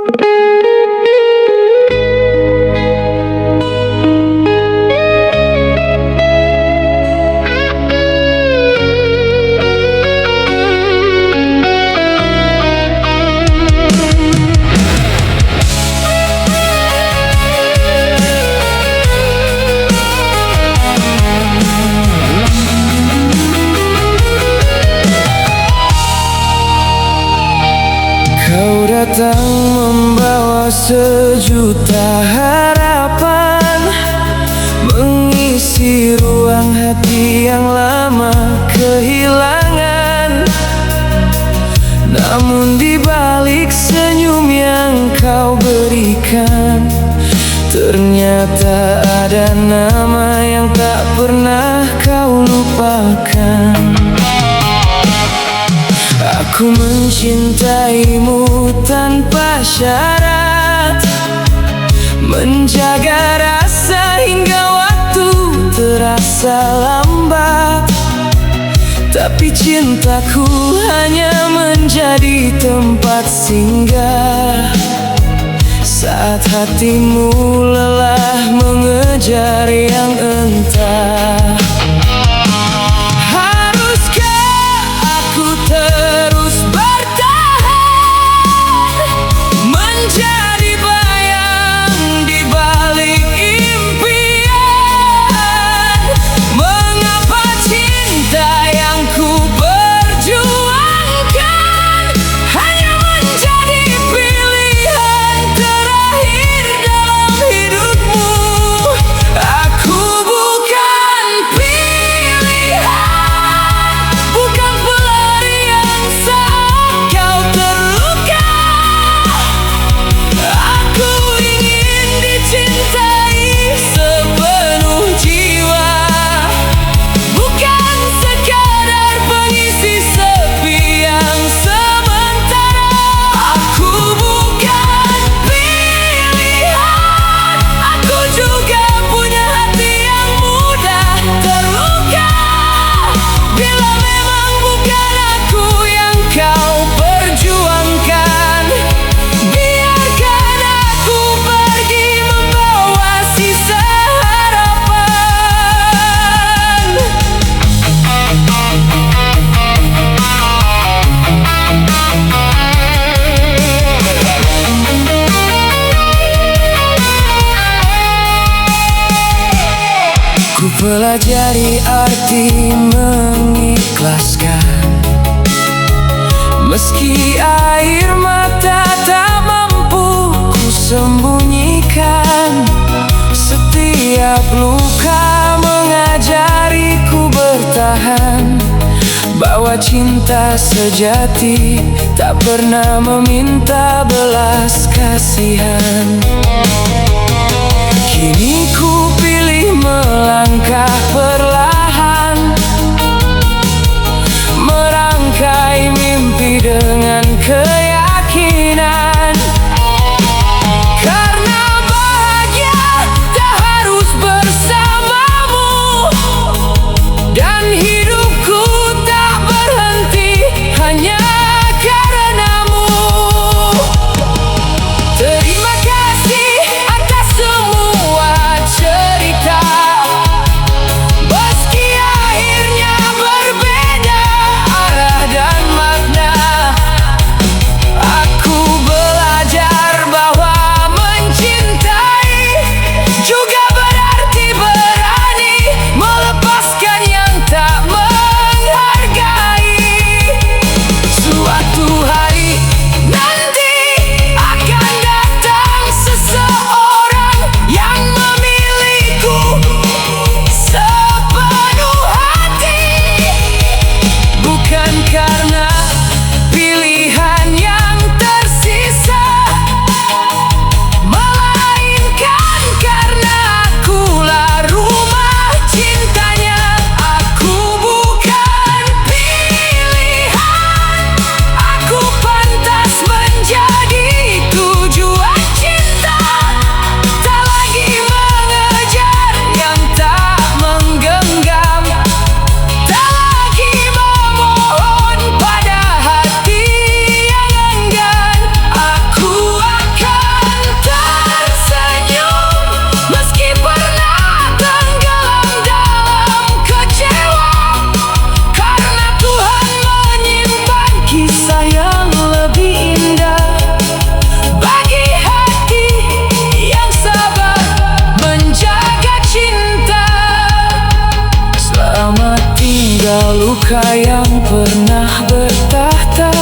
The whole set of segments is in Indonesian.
Kau datang membawa sejuta harapan, mengisi ruang hati yang lama kehilangan. Namun di balik senyum yang kau berikan, ternyata ada nama yang tak pernah kau lupakan. Aku mencintaimu tanpa syarat, menjaga rasa hingga waktu terasa lambat. Tapi cintaku hanya menjadi tempat singgah saat hatimu lelah mengejar yang entah. Ku pelajari arti mengikhlaskan, meski air mata tak mampu ku sembunyikan. Setiap luka mengajariku bertahan, bahwa cinta sejati tak pernah meminta belas kasihan. Kini ku pilih melangkah perlahan, merangkai mimpi dengan keyakinan. Karena bahagia tak harus bersamamu, dan hidupku tak berhenti hanya karenamu. Terima kasih atas semua cerita, meski akhirnya berbeda arah dan makna. luka yang pernah bertahta.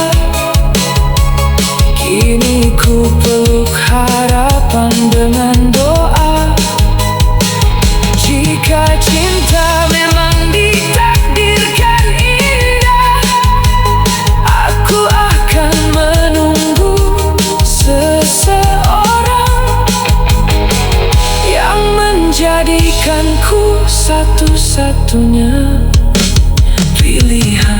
Kini ku peluk harapan dengan doa. Jika cinta memang ditakdirkan indah, aku akan menunggu seseorang yang menjadikanku satu-satunya pilihan.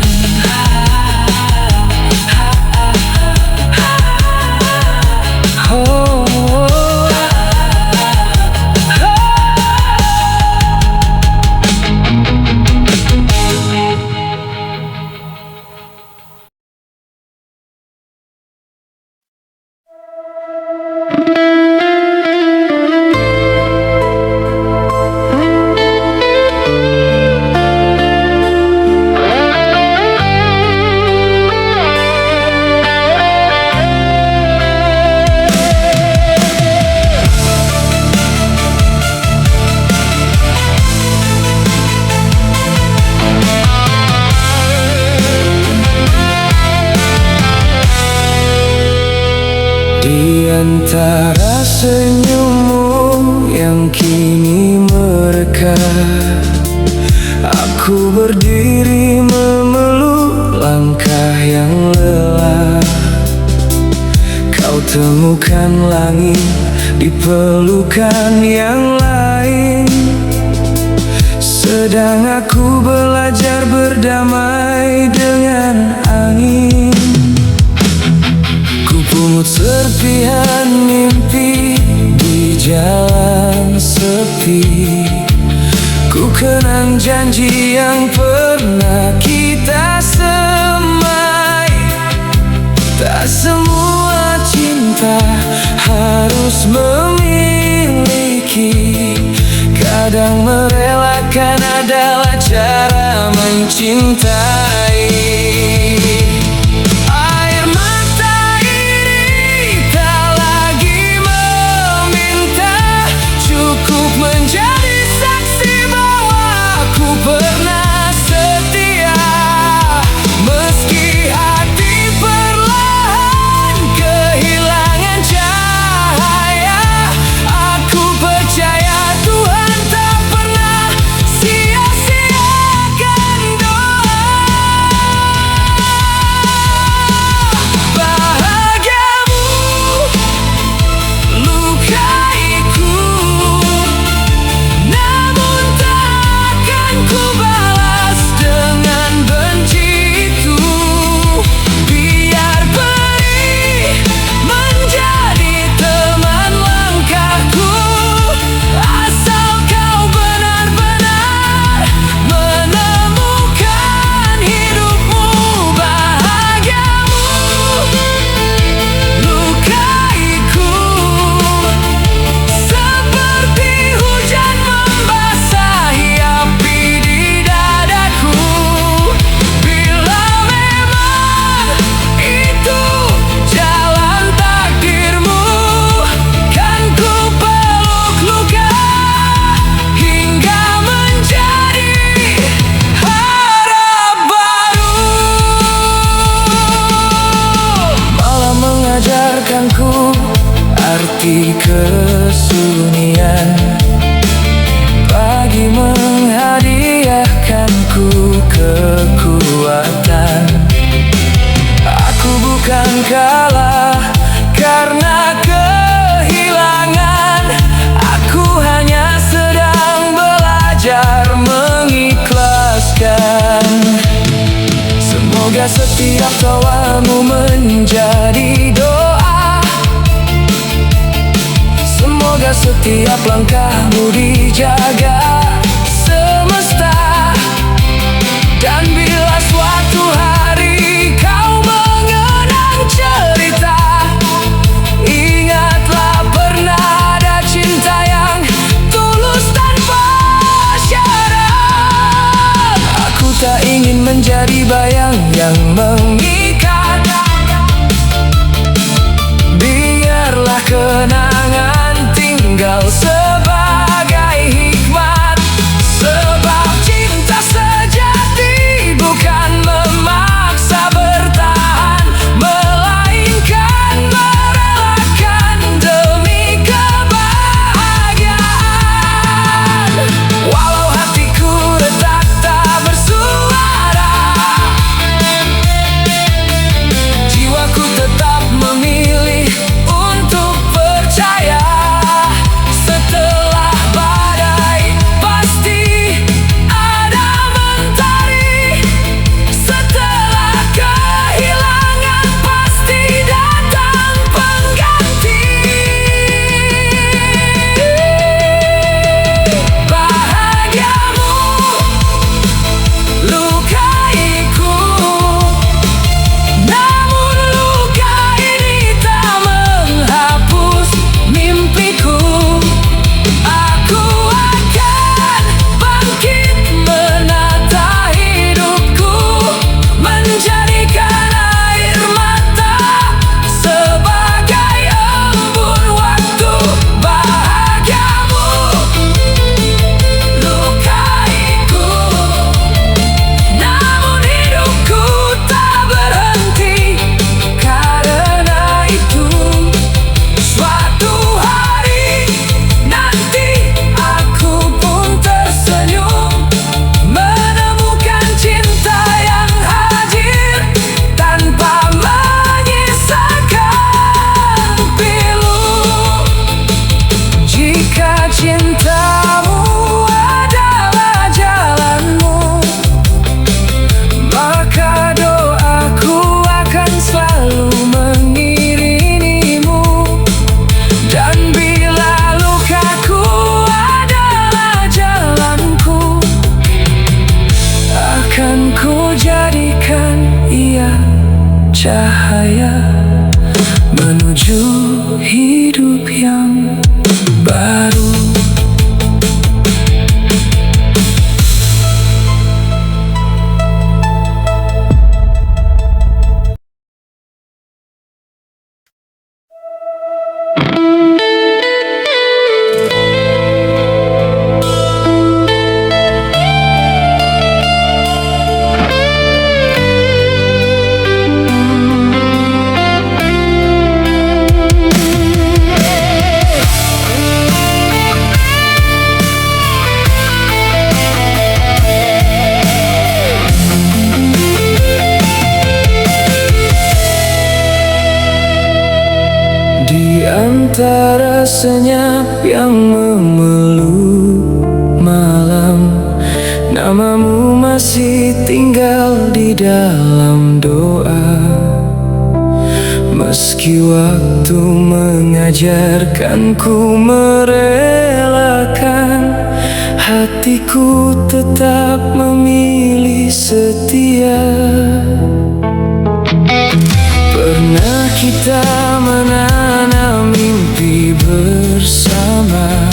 Di antara senyummu yang kini mereka, aku berdiri memeluk langkah yang lelah. Kau temukan langit di pelukan yang lain, sedang aku belajar berdamai dengan angin. Pungut serpihan mimpi di jalan sepi, ku kenang janji yang pernah kita semai. Tak semua cinta harus memiliki, kadang merelakan adalah cara mencintai. Arti kesunyian, pagi menghadiahkanku kekuatan. Aku bukan kalah karena kehilangan, aku hanya sedang belajar mengikhlaskan. Semoga setiap tawamu menjadi doa, semoga setiap langkahmu dijaga semesta. Dan bila suatu hari kau mengenang cerita, ingatlah pernah ada cinta yang tulus tanpa syarat. Aku tak ingin menjadi bayang yang mengikat, biarlah kenangan tinggal sebagai hikmah. menuju hidup yang baru. Di antara senyap yang memeluk malam, namamu masih tinggal di dalam doa. Meski waktu mengajarkanku merelakan, hatiku tetap memilih setia. Pernah kita menanam mimpi bersama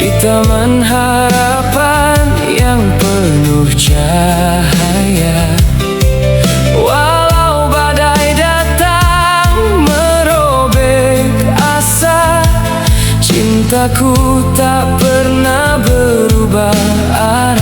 di taman harapan yang penuh cahaya. Walau badai datang merobek asa, cintaku tak pernah berubah arah.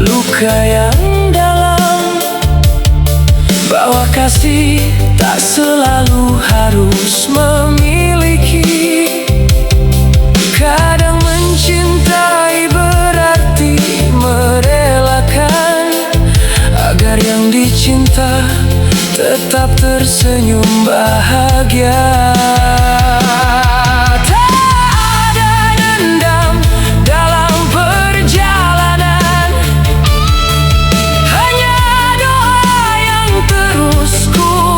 Luka yang dalam, bahwa kasih tak selalu harus memiliki. Kadang mencintai berarti merelakan agar yang dicinta tetap tersenyum bahagia. Ku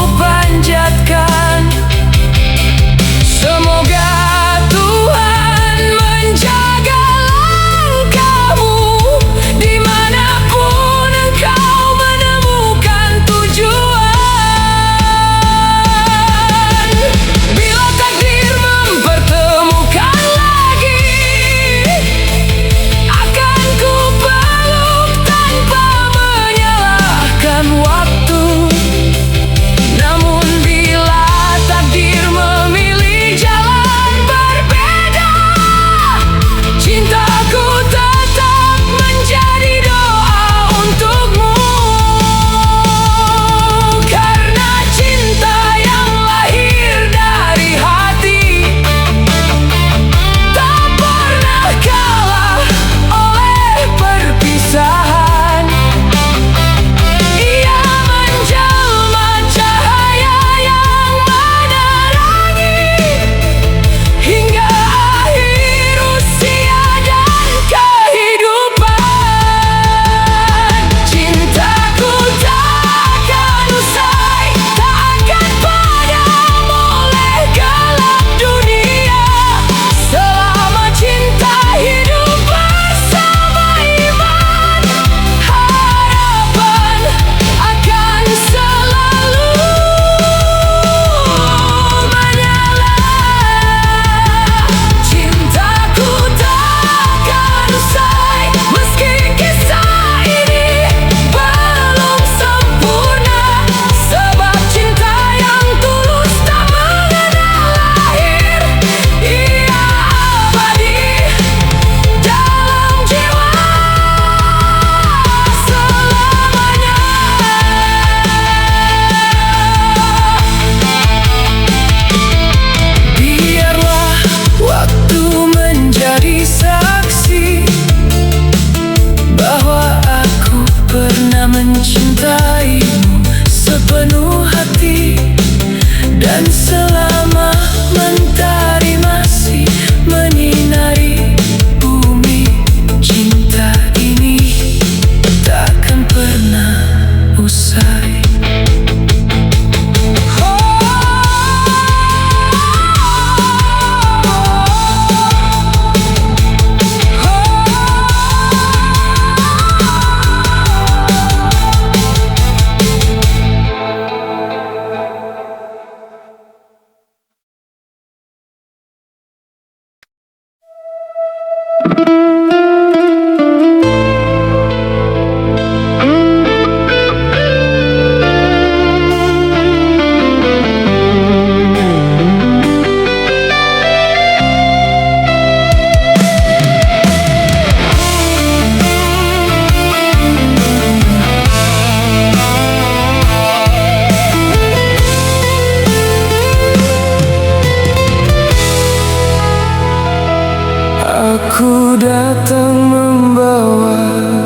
Aku datang membawa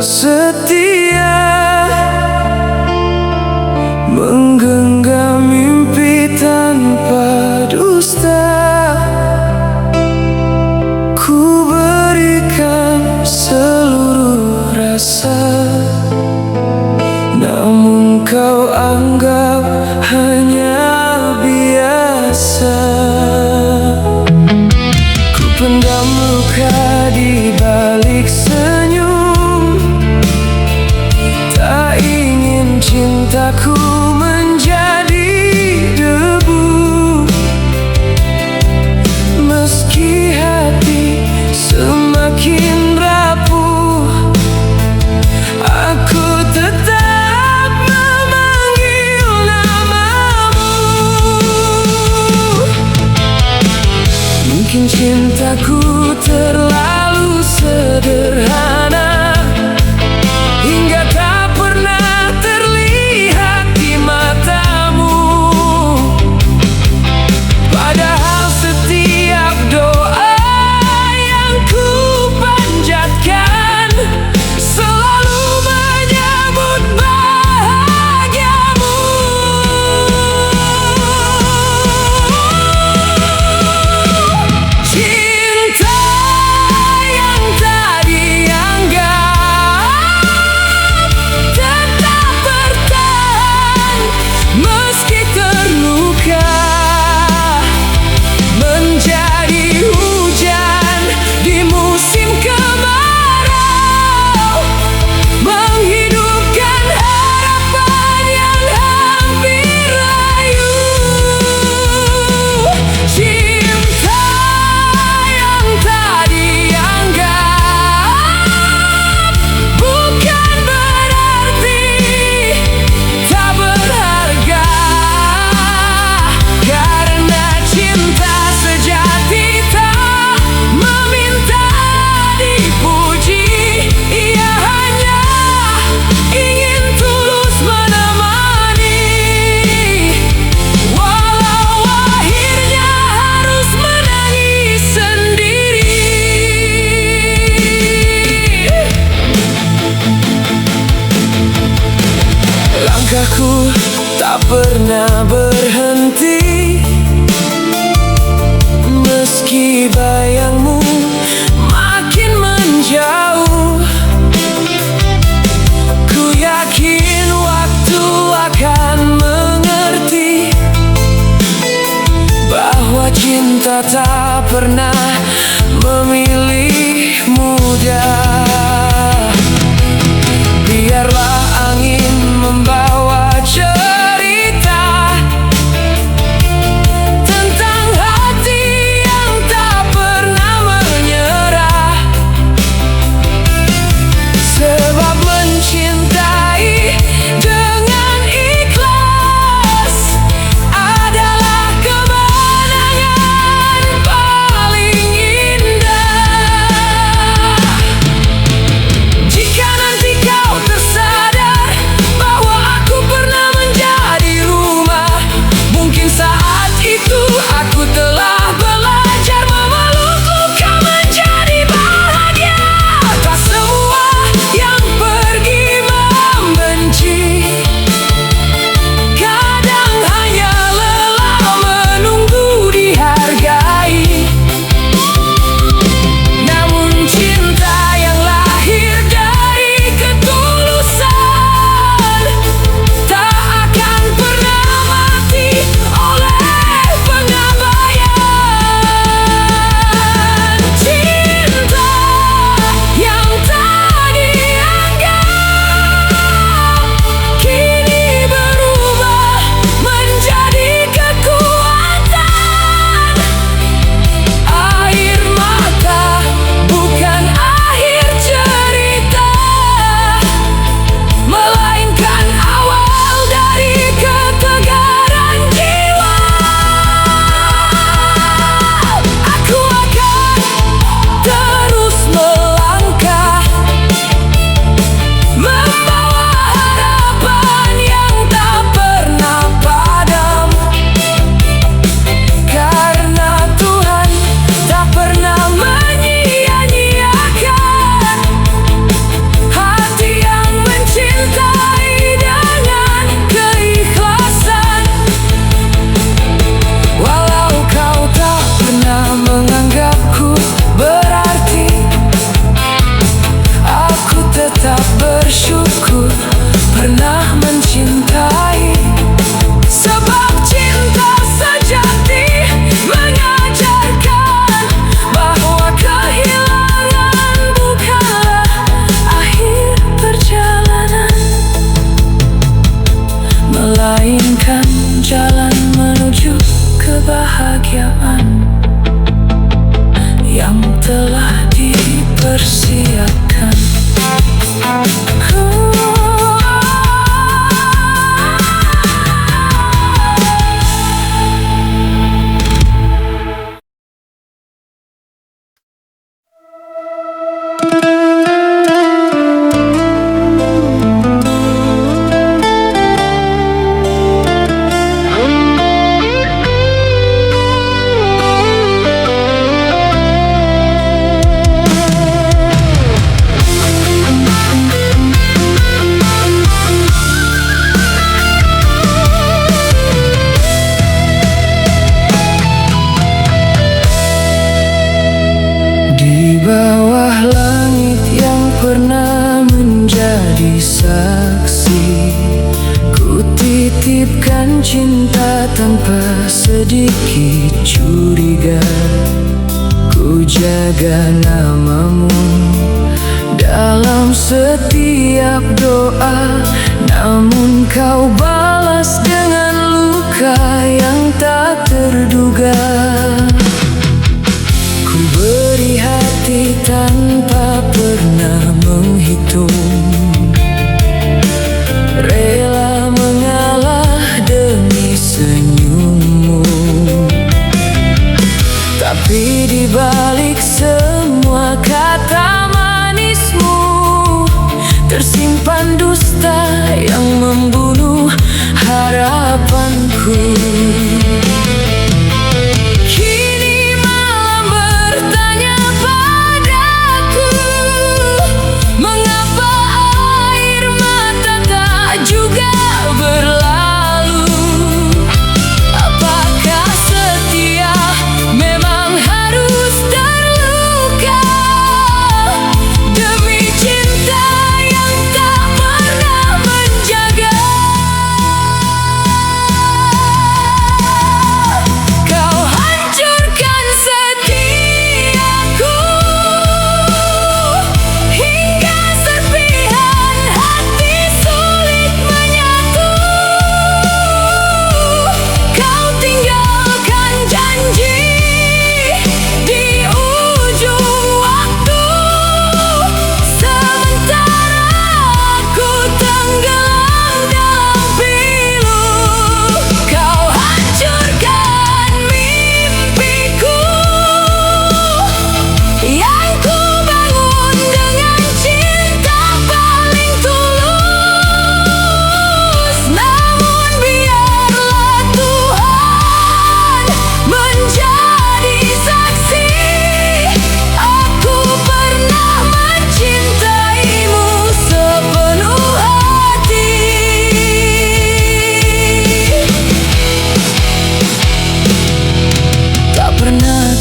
setia, menggenggam mimpi tanpa dusta. Ku berikan seluruh rasa, namun kau anggap hanya biasa. Ku pendam luka di balik senyum, tak ingin cintaku menjadi debu. Meski hati semakin rapuh, aku tetap memanggil namamu. Mungkin cintaku terlalu sederhana, hingga tak pernah terlihat di matamu. Padahal setiap doa yang ku panjatkan selalu menyambut bahagiamu. Cinta yang tak dianggap tetap bertahan meski terluka, menjadi hujan di musim kemarau, menghidupkan harapan yang hampir layu. Cinta yang tak dianggap bukan berarti tak berharga, karena cinta sejati tak meminta dipuji. Ia hanya ingin tulus menemani, walau akhirnya harus menangis sendiri. Langkahku tak pernah berhenti, meski bayangmu makin menjauh. Ku yakin waktu akan mengerti bahwa cinta tak pernah memilih muda. Biarlah angin membawa cerita tentang hati yang tak pernah menyerah. Sebab mencintai dengan ikhlas adalah kemenangan paling indah. telah dipersiapkan. Di bawah langit yang pernah menjadi saksi, ku titipkan cinta tanpa sedikit curiga. Ku jaga namamu dalam setiap doa, namun kau balas dengan luka yang tak terduga. Ku beri hati tanpa pernah menghitung, rela mengalah demi senyummu. Tapi di balik semua kata manismu, tersimpan dusta yang membunuh harapanku.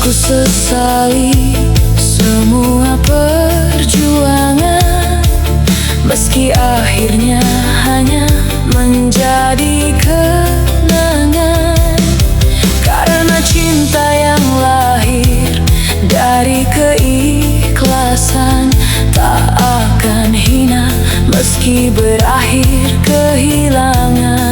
Ku sesali semua perjuangan, meski akhirnya hanya menjadi kenangan. Karena cinta yang lahir dari keikhlasan tak akan hina meski berakhir kehilangan.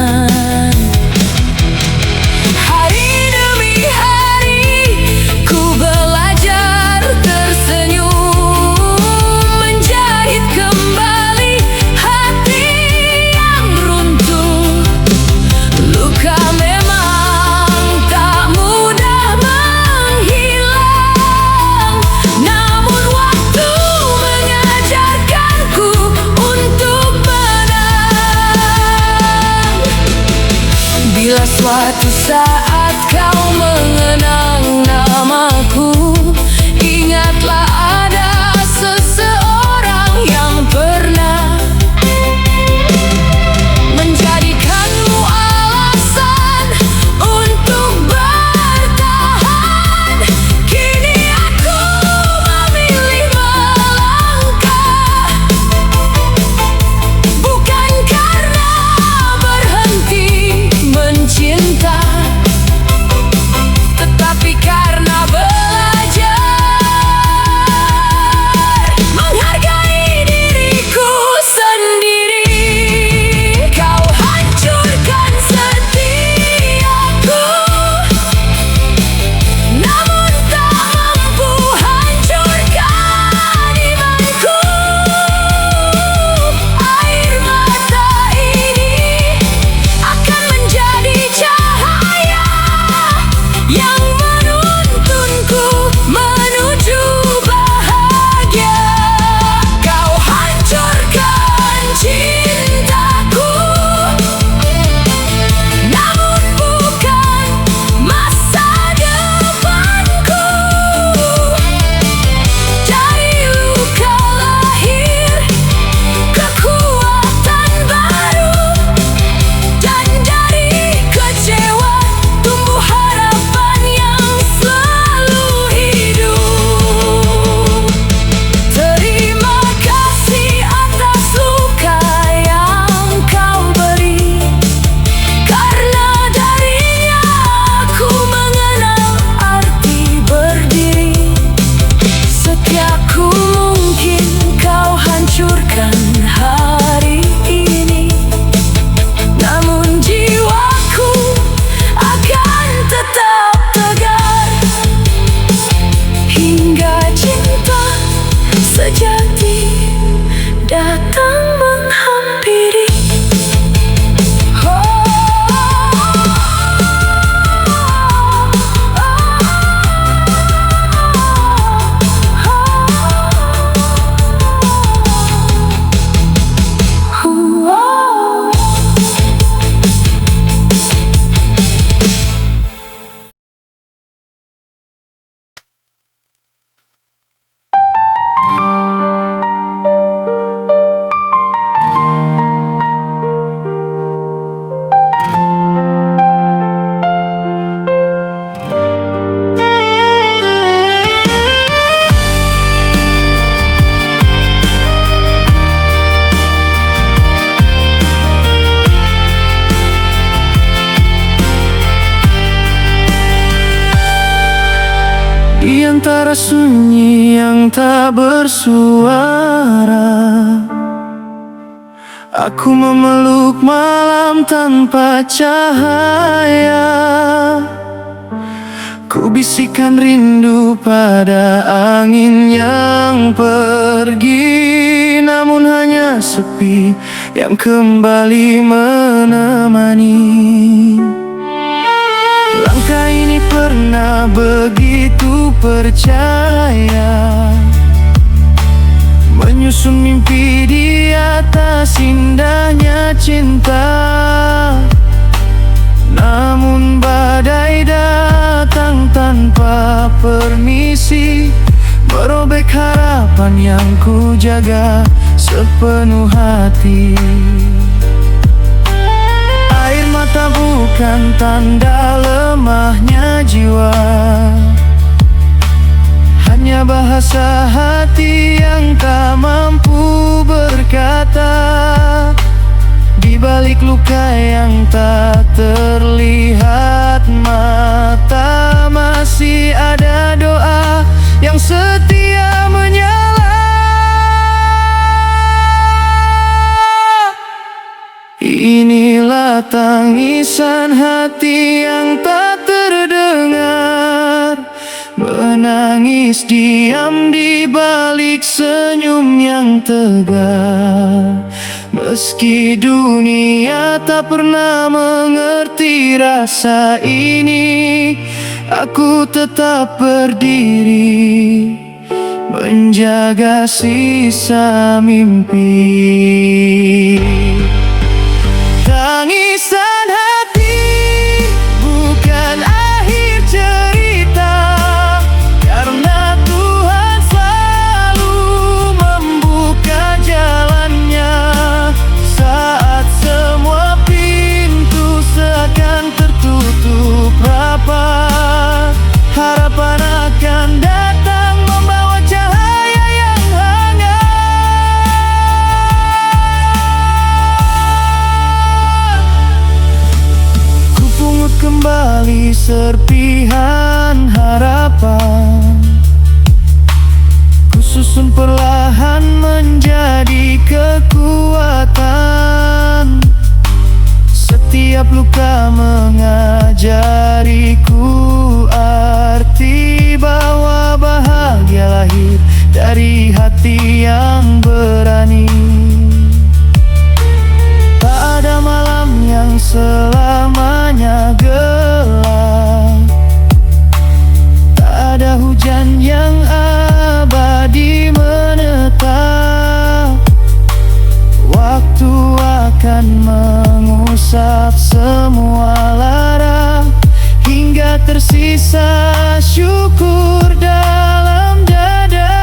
Di antara sunyi yang tak bersuara, aku memeluk malam tanpa cahaya. Ku bisikan rindu pada angin yang pergi, namun hanya sepi yang kembali menemani. Langkah ini pernah begitu percaya, menyusun mimpi di atas indahnya cinta. Namun badai datang tanpa permisi, merobek harapan yang ku jaga sepenuh hati. Air mata bukan tanda lemahnya jiwa, hanya bahasa hati yang tak mampu berkata. Di balik luka yang tak terlihat mata, masih ada doa yang setia menyala. Inilah tangisan hati yang tak terdengar, menangis diam di balik senyum yang tegar. Meski dunia tak pernah mengerti rasa ini, aku tetap berdiri, menjaga sisa mimpi. Tangisan hati bukan akhir cerita, karena Tuhan selalu membuka jalannya. Saat semua pintu seakan tertutup rapat, harapan akan datang membawa cahaya yang hangat. Ku pungut kembali serpihan harapan, ku susun perlahan menjadi kekuatan. Setiap luka mengajariku arti bahwa bahagia lahir dari hati yang berani. Tak ada malam yang selamanya gelap, tak ada hujan yang abadi menetap. Waktu akan mengusap semua lara, hingga tersisa syukur dalam dada.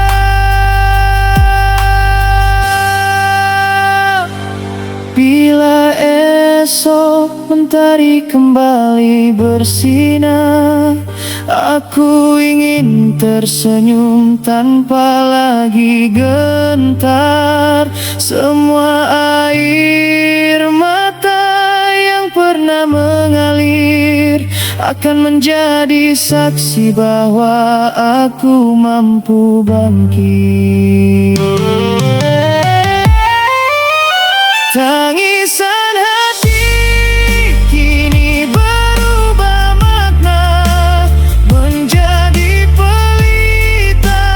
Bila esok mentari kembali bersinar, aku ingin tersenyum tanpa lagi gentar. Semua air mata yang pernah mengalir akan menjadi saksi bahwa aku mampu bangkit. Tangisan hati kini berubah makna, menjadi pelita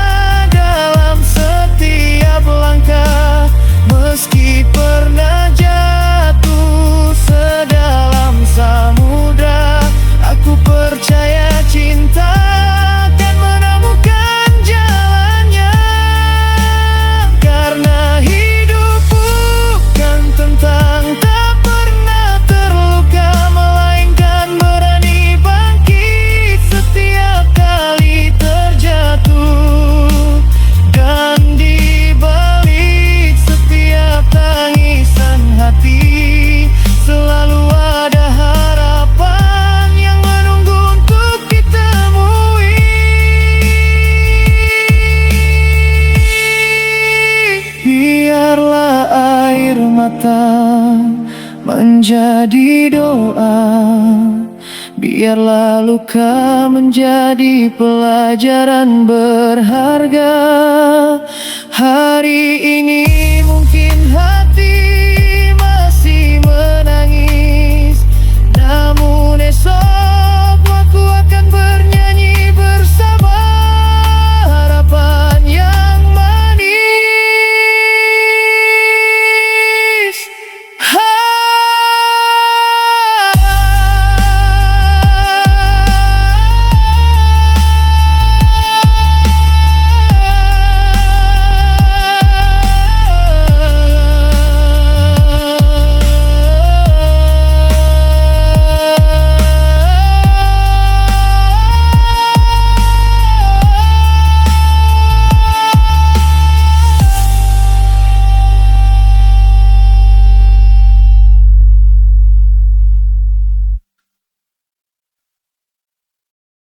dalam setiap langkah. Meski pernah jatuh sedalam samudra, aku percaya cinta akan menemukan jalannya. Karena hidup bukan tentang tak pernah terluka, melainkan berani bangkit setiap kali terjatuh. Dan di balik setiap tangisan hati, selalu ada harapan yang menunggu untuk ditemui. Biarlah air mata menjadi doa, Biarlah luka menjadi pelajaran berharga. Hari ini mungkin